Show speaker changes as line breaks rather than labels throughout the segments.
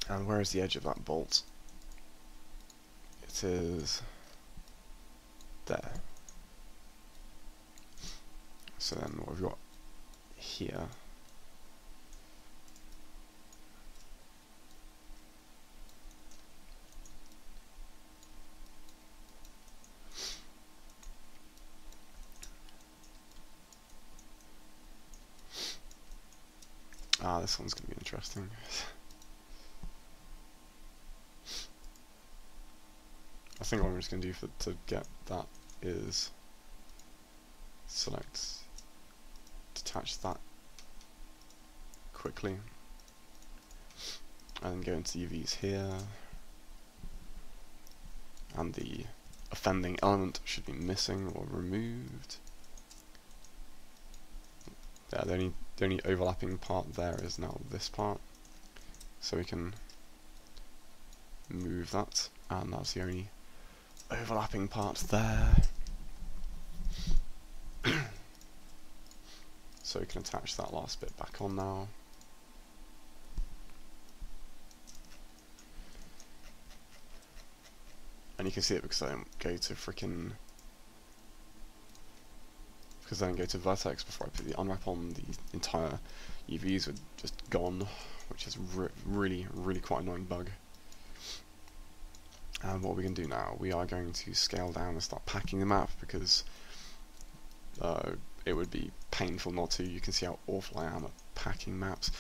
And where is the edge of that bolt? It is there. So then what we've got here this one's going to be interesting. I think what I'm just going to do to get that is select, detach that quickly, and then go into UVs here, and the offending element should be missing or removed. Yeah, the only overlapping part there is now this part, so we can move that, and that's the only overlapping part there. So we can attach that last bit back on now. And you can see it because I don't go to vertex before I put the unwrap on. The entire UVs are just gone, which is really quite an annoying bug. And what we can do now, we are going to scale down and start packing the map, because it would be painful not to. You can see how awful I am at packing maps,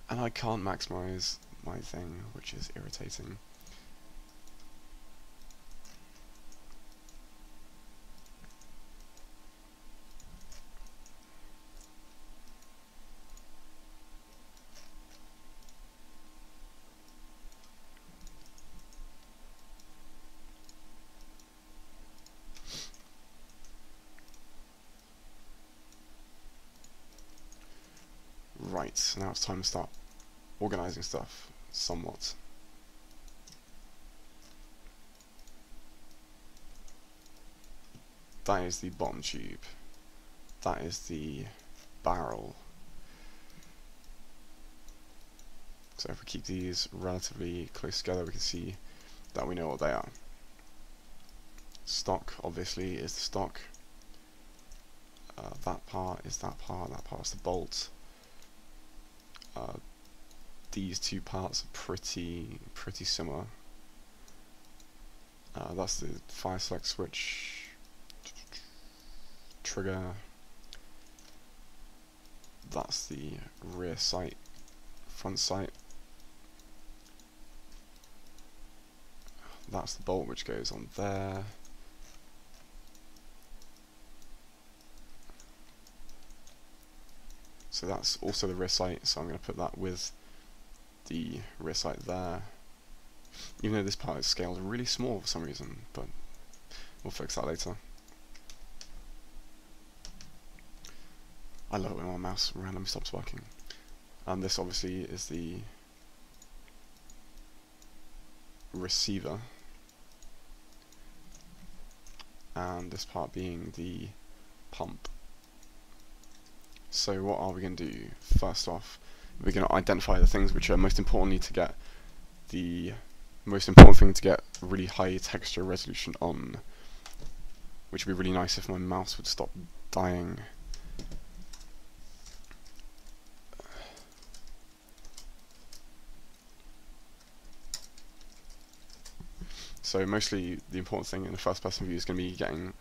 and I can't maximize my thing, which is irritating. Right, now it's time to start organising stuff somewhat. That is the bottom tube. That is the barrel. So if we keep these relatively close together, we can see that we know what they are. Stock, obviously, is the stock. That part is that part is the bolt. These two parts are pretty similar. That's the fire select switch, trigger. That's the rear sight, front sight. That's the bolt which goes on there. So that's also the rear sight, so I'm going to put that with the rear sight there. Even though this part is scaled really small for some reason, but we'll fix that later. I love it when my mouse randomly stops working. And this obviously is the receiver, and this part being the pump. So what are we going to do? First off, we're going to identify the things which are most importantly to get the most important thing to get really high texture resolution on, which would be really nice if my mouse would stop dying. So mostly the important thing in the first person view is going to be getting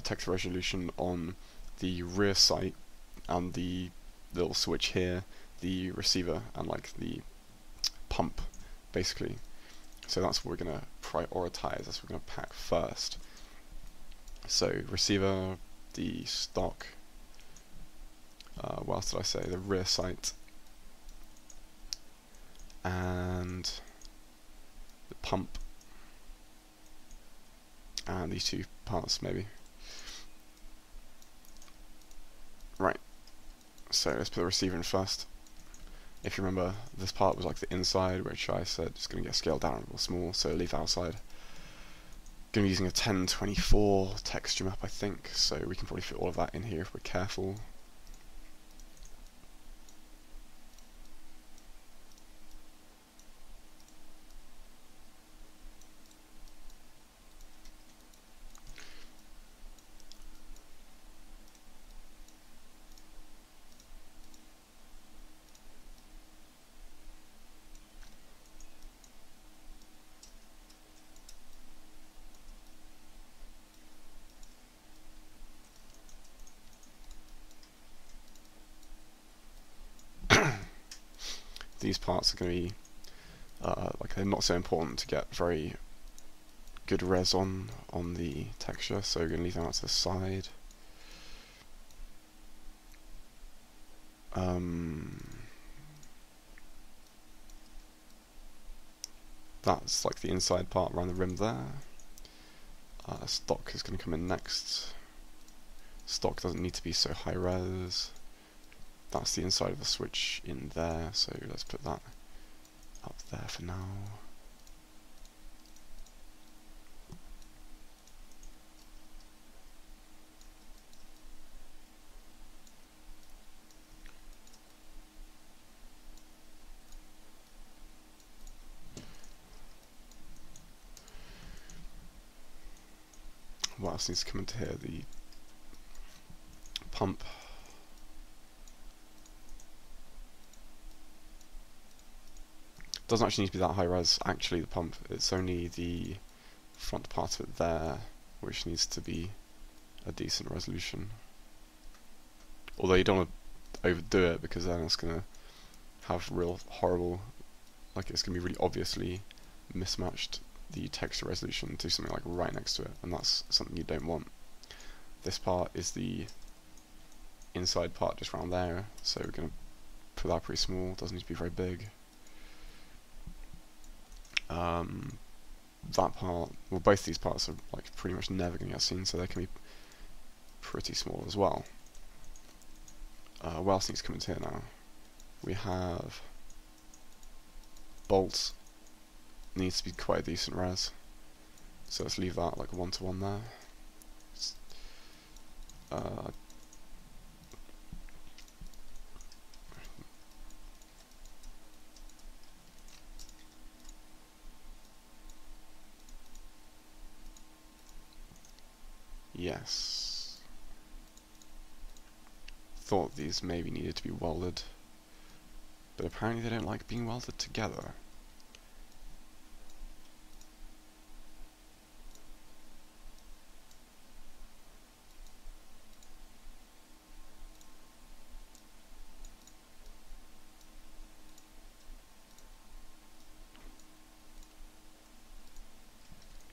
texture resolution on the rear sight and the little switch here, the receiver, and like the pump, basically. So that's what we're going to prioritize, that's what we're going to pack first. So receiver, the stock, what else did I say, the rear sight, and the pump, and these two parts maybe. Right, so let's put the receiver in first. If you remember, this part was like the inside, which I said it's going to get scaled down real small, so leave outside. Going to be using a 1024 texture map, I think, so we can probably fit all of that in here if we're careful. these parts are going to be like they're not so important to get very good res on the texture, so we're going to leave them out to the side. That's like the inside part around the rim there. Stock is going to come in next. Stock doesn't need to be so high res. That's the inside of the switch in there, so let's put that up there for now. What else needs to come into here? The pump. Doesn't actually need to be that high res, actually, the pump. It's only the front part of it there which needs to be a decent resolution. Although you don't want to overdo it, because then it's going to have real horrible, like it's going to be really obviously mismatched the texture resolution to something like right next to it, and that's something you don't want. This part is the inside part just around there, so we're going to put that pretty small, doesn't need to be very big. That part, well, both these parts are like pretty much never going to get seen, so they can be pretty small as well. What else needs to come into here now? We have bolts. Needs to be quite a decent res, so let's leave that like 1:1 there. Yes. Thought these maybe needed to be welded, but apparently they don't like being welded together.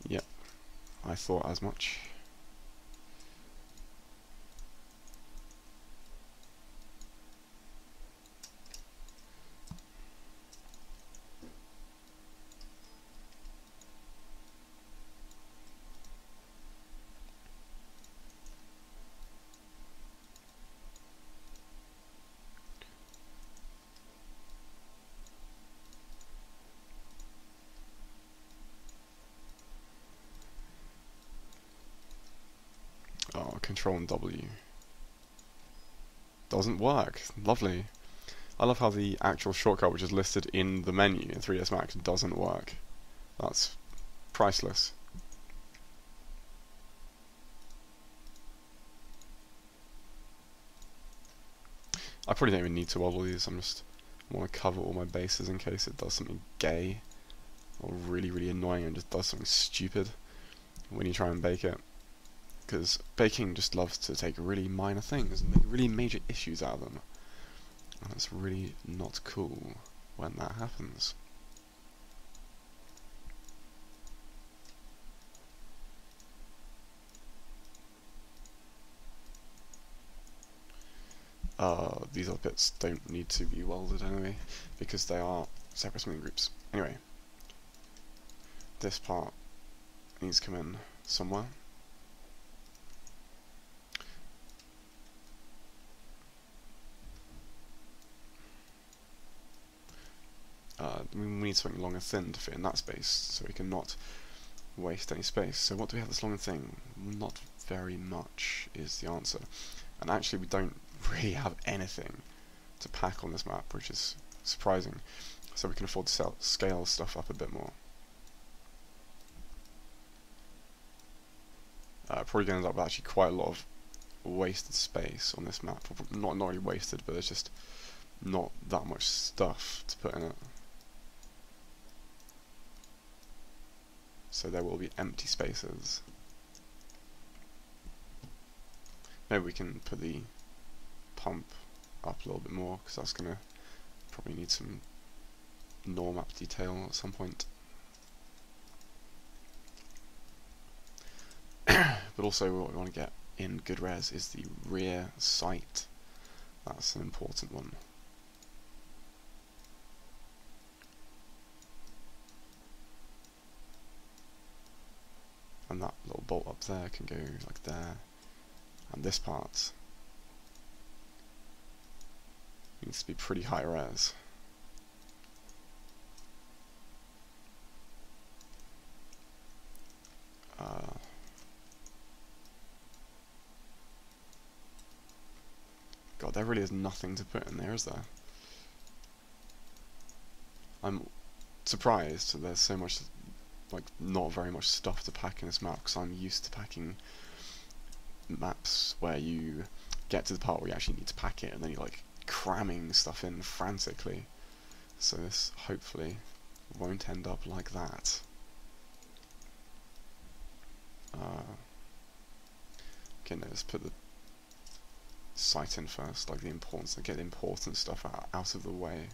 Yep, I thought as much. Oh, Control and W. Doesn't work. Lovely. I love how the actual shortcut, which is listed in the menu in 3ds Max, doesn't work. That's priceless. I probably don't even need to weld all these, I just want to cover all my bases in case it does something gay or really, really annoying and just does something stupid when you try and bake it. Because baking just loves to take really minor things and make really major issues out of them. And it's really not cool when that happens. These other bits don't need to be welded anyway, because they are separate smoothing groups. Anyway, this part needs to come in somewhere. We need something long and thin to fit in that space, so we can not waste any space. So what do we have that's long and thin? Not very much is the answer. And actually we don't really have anything to pack on this map, which is surprising. So we can afford to scale stuff up a bit more. Probably going to end up with actually quite a lot of wasted space on this map. Not really wasted, but there's just not that much stuff to put in it. So there will be empty spaces. Maybe we can put the pump up a little bit more, because that's going to probably need some map detail at some point. But also what we want to get in good res is the rear sight. That's an important one. And that little bolt up there can go like there. And this part needs to be pretty high res. God, there really is nothing to put in there, is there? I'm surprised that there's so much, like, not very much stuff to pack in this map, because I'm used to packing maps where you get to the part where you actually need to pack it, and then you're, like, cramming stuff in frantically. So this, hopefully, won't end up like that. Okay, no, let's put the sight in first, like the importance, get the important stuff out of the way.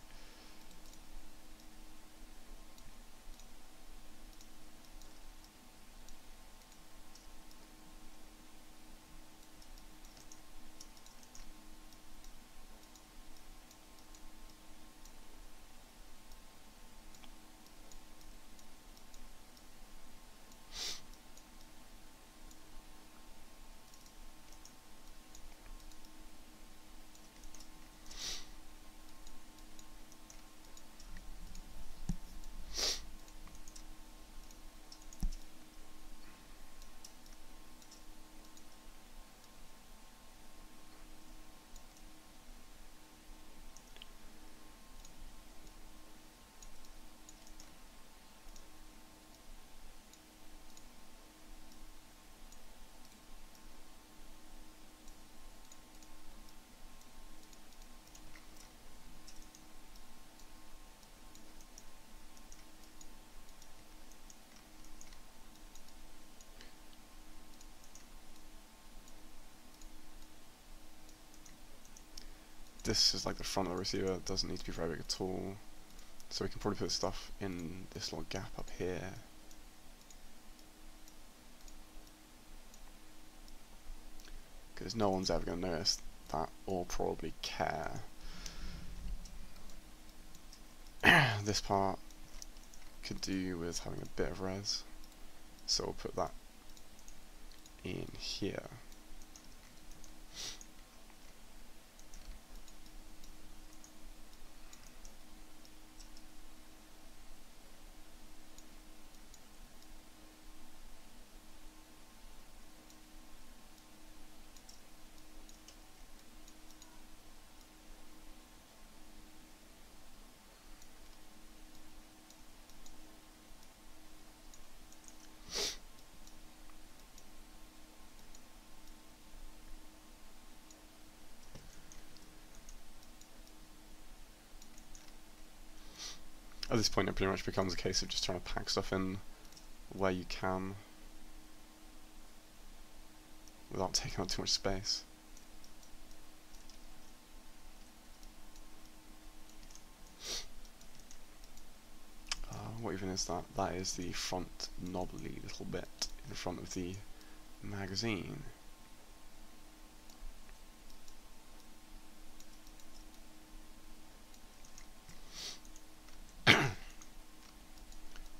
This is like the front of the receiver, it doesn't need to be very big at all. So we can probably put stuff in this little gap up here. Because no one's ever going to notice that or probably care. This part could do with having a bit of res, so we'll put that in here. At this point it pretty much becomes a case of just trying to pack stuff in where you can without taking up too much space. What even is that? That is the front knobbly little bit in front of the magazine.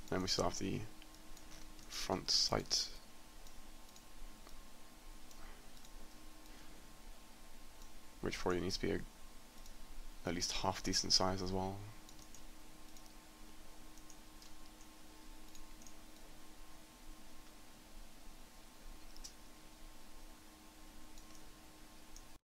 Then we still have the front sight, which probably needs to be at least half decent size as well.